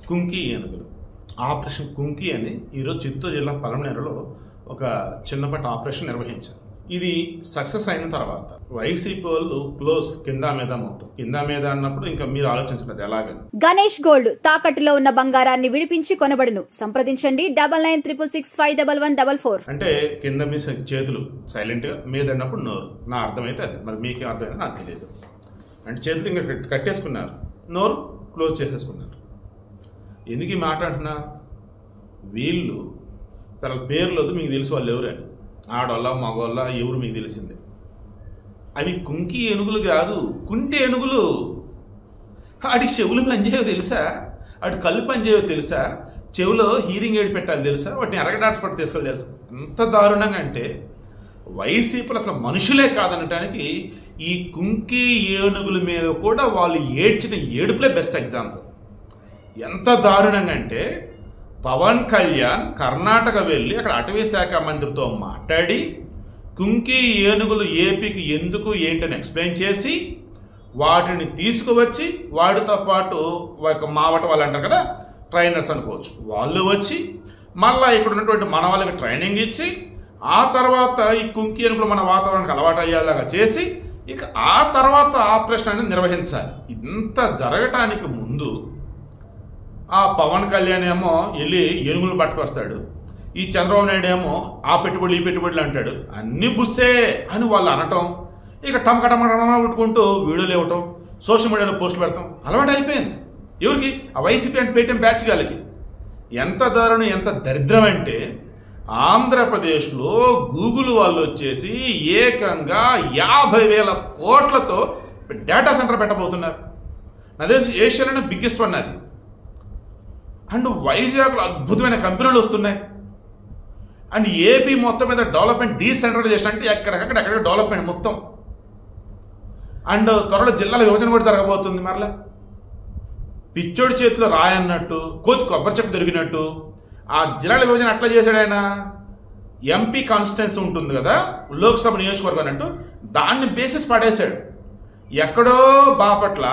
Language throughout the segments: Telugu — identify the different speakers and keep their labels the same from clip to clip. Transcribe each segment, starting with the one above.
Speaker 1: కుంకి ఏనుగులు ఆపరేషన్ కుంకి అని ఈరోజు చిత్తూరు జిల్లా పలమనేరులో ఒక చిన్నపాటి ఆపరేషన్ నిర్వహించారు. ఇది సక్సెస్ అయిన తర్వాత వైసీపీ వాళ్ళు క్లోజ్ కింద మీద మొత్తం కింద మీద అన్నప్పుడు ఇంకా మీరు ఆలోచించండి ఎలాగని.
Speaker 2: గణేష్ గోల్డ్ తాకట్టులో ఉన్న బంగారాన్ని విడిపించి కొనబడును. సంప్రదించండి 9966511144.
Speaker 1: అంటే కింద మీ చేతులు సైలెంట్ గా మీద అన్నప్పుడు నోరు. నా అర్థమైతే అది, మరి మీకేం అర్థమైతే నాకు తెలియదు. అంటే చేతులు ఇంకా కట్టేసుకున్నారు, నోరు క్లోజ్ చేసేసుకున్నారు. ఎందుకు ఈ మాట అంటున్నా, వీళ్ళు తన పేర్లు వద్దు, మీకు తెలుసు వాళ్ళు ఎవరని. ఆడోళ్ళ మగోళ్ళ ఎవరు మీకు తెలిసిందే. అవి కుంకి ఏనుగులు కాదు, కుంటి ఏనుగులు. ఆడికి చెవులు పనిచేయవు తెలుసా, ఆడి కళ్ళు పనిచేయవు తెలుసా, చెవులో హీరింగ్ ఎయిడ్ పెట్టాలి తెలుసా, వాటిని ఎరగడాట్స్ పట్టి తీసుకోవాలి తెలుసా. ఎంత దారుణంగా అంటే వైసీపీలు అసలు మనుషులే కాదనటానికి ఈ కుంకి ఏనుగుల మీద కూడా వాళ్ళు ఏడ్చిన ఏడుపులే బెస్ట్ ఎగ్జాంపుల్. ఎంత దారుణంగా అంటే పవన్ కళ్యాణ్ కర్ణాటక వెళ్ళి అక్కడ అటవీ శాఖ మంత్రితో మాట్లాడి కుంకి ఏనుగులు ఏపీకి ఎందుకు ఏంటని ఎక్స్ప్లెయిన్ చేసి వాటిని తీసుకువచ్చి వాటితో పాటు ఒక మావట వాళ్ళు అంటారు కదా, ట్రైనర్స్ అనుకోవచ్చు, వాళ్ళు వచ్చి మళ్ళీ ఇక్కడ ఉన్నటువంటి మన వాళ్ళకి ట్రైనింగ్ ఇచ్చి ఆ తర్వాత ఈ కుంకి ఏనుగులు మన వాతావరణానికి అలవాటు అయ్యేలాగా చేసి ఇక ఆ తర్వాత ఆపరేషన్ అనేది నిర్వహించాలి. ఇంత జరగటానికి ముందు ఆ పవన్ కళ్యాణ్ ఏమో వెళ్ళి ఏనుగులు పట్టుకొస్తాడు, ఈ చంద్రబాబు నాయుడు ఏమో ఆ పెట్టుబడులు ఈ పెట్టుబడులు అంటాడు. అన్ని బుస్సే అని వాళ్ళు అనటం, ఇక టమకటమటమా పెట్టుకుంటూ వీడియోలు ఇవ్వటం, సోషల్ మీడియాలో పోస్టులు పెడతాం అలవాటు అయిపోయింది. ఎవరికి? ఆ వైసీపీ అంటే పేటీఎం బ్యాచ్ గాలికి. ఎంత దారుణం, ఎంత దరిద్రం అంటే ఆంధ్రప్రదేశ్లో గూగుల్ వాళ్ళు వచ్చేసి ఏకంగా 50,000 కోట్లతో డేటా సెంటర్ పెట్టబోతున్నారు. అదే ఏషియాలోనే బిగ్గెస్ట్ వన్ అది. అండ్ వైజాగ్లో అద్భుతమైన కంపెనీలు వస్తున్నాయి. అండ్ ఏపీ మొత్తం మీద డెవలప్మెంట్ డీసెంట్రలైజేషన్ అంటే ఎక్కడెక్కడ డెవలప్మెంట్ మొత్తం. అండ్ త్వరలో జిల్లాల విభజన కూడా జరగబోతుంది. మరలా పిచ్చోడి చేతిలో రాయన్నట్టు, కోతి కొబ్బరి చెప్పు దొరికినట్టు ఆ జిల్లాల విభజన అట్లా చేశాడు ఆయన. ఎంపీ కాన్స్టిట్యున్సీ ఉంటుంది కదా, లోక్సభ నియోజకవర్గం అన్నట్టు, దాన్ని బేసిస్ పడేశాడు. ఎక్కడో బాపట్ల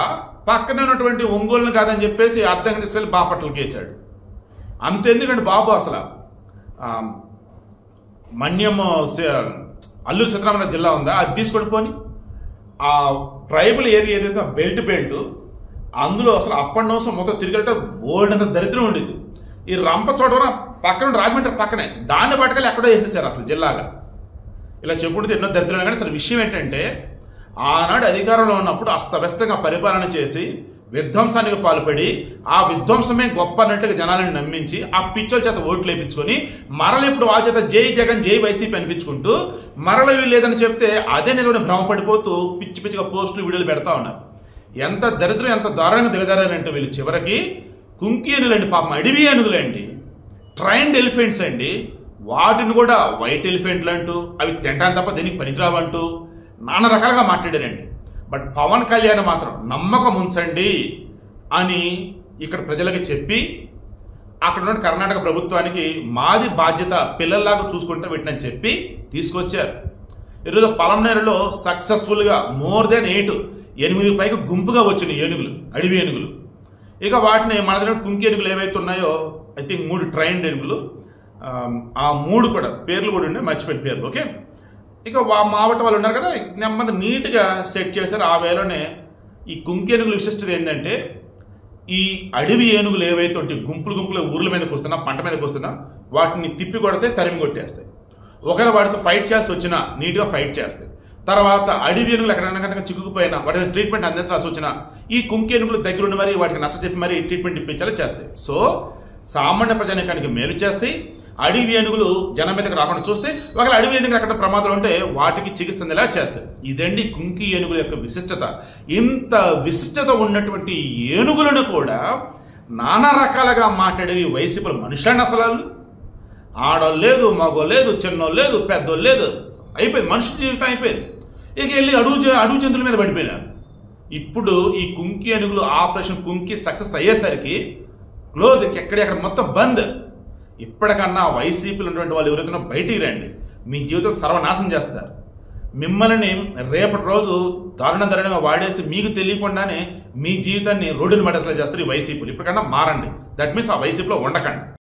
Speaker 1: పక్కనే ఉన్నటువంటి ఒంగోలును కాదని చెప్పేసి అర్థం తీసుకెళ్ళి బాపట్లకి వేశాడు. అంతెందుకంటే బాబు అసలు మన్యం అల్లూరు సీతారామరాజు జిల్లా ఉందా, అది తీసుకొని పోని ఆ ట్రైబల్ ఏరియా ఏదైతే బెల్ట్ అందులో అసలు అప్ అండ్ డౌన్స్ మొత్తం తిరిగేట బోల్డ్ అంత దరిద్రం ఉండేది. ఈ రంపచోడవరం పక్కన రాజమండ్రి పక్కనే, దాన్ని పట్టుకెళ్ళి ఎక్కడో వేసేసారు అసలు జిల్లాగా. ఇలా చెప్పుకుంటే ఎన్నో దరిద్రం. కానీ అసలు విషయం ఏంటంటే ఆనాడు అధికారంలో ఉన్నప్పుడు అస్తవ్యస్తంగా పరిపాలన చేసి విధ్వంసానికి పాల్పడి ఆ విధ్వంసమే గొప్ప అన్నట్టుగా జనాలను నమ్మించి ఆ పిచ్చోల చేత ఓట్లు వేయించుకొని మరల ఇప్పుడు వాళ్ళ చేత జై జగన్ జై వైసీపీ అనిపించుకుంటూ మరల వీళ్ళు లేదని చెప్తే అదే నిజమైన భ్రమపడిపోతూ పిచ్చి పిచ్చిగా పోస్టులు వీడియోలు పెడతా ఉన్నారు. ఎంత దరిద్రం, ఎంత దారుణంగా దిగజారంటే వీళ్ళు చివరికి కుంకి ఏనుగులండి, పాపం అడవి ఏనుగులండి, ట్రైన్డ్ ఎలిఫెంట్స్ అండి. వాటిని కూడా వైట్ ఎలిఫెంట్లు అంటూ అవి తింటాను తప్ప దీనికి పనికిరావంటూ నానా రకాలుగా మాట్లాడారండి. బట్ పవన్ కళ్యాణ్ మాత్రం నమ్మకం ఉంచండి అని ఇక్కడ ప్రజలకి చెప్పి అక్కడ ఉన్న కర్ణాటక ప్రభుత్వానికి మాది బాధ్యత, పిల్లల్లాగా చూసుకుంటే వీటిని చెప్పి తీసుకొచ్చారు. ఈరోజు పలమనేరులో సక్సెస్ఫుల్గా మోర్ దెన్ 8 పైకి గుంపుగా వచ్చిన ఏనుగులు, అడవి ఏనుగులు. ఇక వాటిని మన దగ్గర కుంకి ఏనుగులు ఏవైతే ఉన్నాయో ఐ థింక్ 3 ట్రైన్డ్ ఏనుగులు, ఆ 3 కూడా పేర్లు కూడా ఉండే, మర్చిపోయిన పేర్లు. ఓకే, ఇక మావట వాళ్ళు ఉన్నారు కదా, నెమ్మది నీట్గా సెట్ చేశారు. ఆ వేలోనే ఈ కుంకి ఏనుగుల విశిష్టత ఏంటంటే ఈ అడవి ఏనుగులు ఏవైతే ఉంటాయి గుంపులు ఊర్ల మీదకి వస్తున్నా, పంట మీదకి వస్తున్నా, వాటిని తిప్పి కొడితే తరిమి కొట్టేస్తాయి. ఒకవేళ వాటితో ఫైట్ చేయాల్సి వచ్చినా నీట్గా ఫైట్ చేస్తాయి. తర్వాత అడవి ఏనుగులు ఎక్కడైనా కనుక చిక్కుకుపోయినా వాటికి ట్రీట్మెంట్ అందించాల్సి వచ్చినా ఈ కుంకి ఏనుగులు దగ్గరుండి మరి వాటికి నచ్చచెప్పి మరి ట్రీట్మెంట్ ఇప్పించాలో చేస్తాయి. సో సామాన్య ప్రజానికానికి మేలు చేస్తాయి. అడవి ఏనుగులు జనం మీదకి రాకుండా చూస్తే, ఒకవేళ అడవి ఏనుగులు ఎక్కడ ప్రమాదం ఉంటే వాటికి చికిత్స అందేలా చేస్తాయి. ఇదండి కుంకి ఏనుగుల యొక్క విశిష్టత. ఇంత విశిష్టత ఉన్నటువంటి ఏనుగులను కూడా నానా రకాలుగా మాట్లాడేవి వైసీపీలు మనుషులని. అసలు ఆడోళ్ళు లేదు, మగోళ్ళు లేదు, చిన్నోళ్ళు లేదు, పెద్దోళ్ళు లేదు, అయిపోయింది, మనుషుల జీవితం అయిపోయింది. ఇక వెళ్ళి అడుగు జంతువుల మీద పడిపోయినారు. ఇప్పుడు ఈ కుంకి ఏనుగులు ఆపరేషన్ కుంకి సక్సెస్ అయ్యేసరికి క్లోజ్, ఎక్కడెక్కడ మొత్తం బంద్. ఇప్పటికన్నా వైసీపీలు ఉన్నటువంటి వాళ్ళు ఎవరైతే బయటికి రండి, మీ జీవితం సర్వనాశనం చేస్తారు. మిమ్మల్ని రేపటి రోజు దారుణంగా వాడేసి మీకు తెలియకుండానే మీ జీవితాన్ని రోడ్డుని మడసలా చేస్తారు ఈ వైసీపీలు. ఇప్పటికన్నా మారండి. దట్ మీన్స్ ఆ వైసీపీలో ఉండకండి.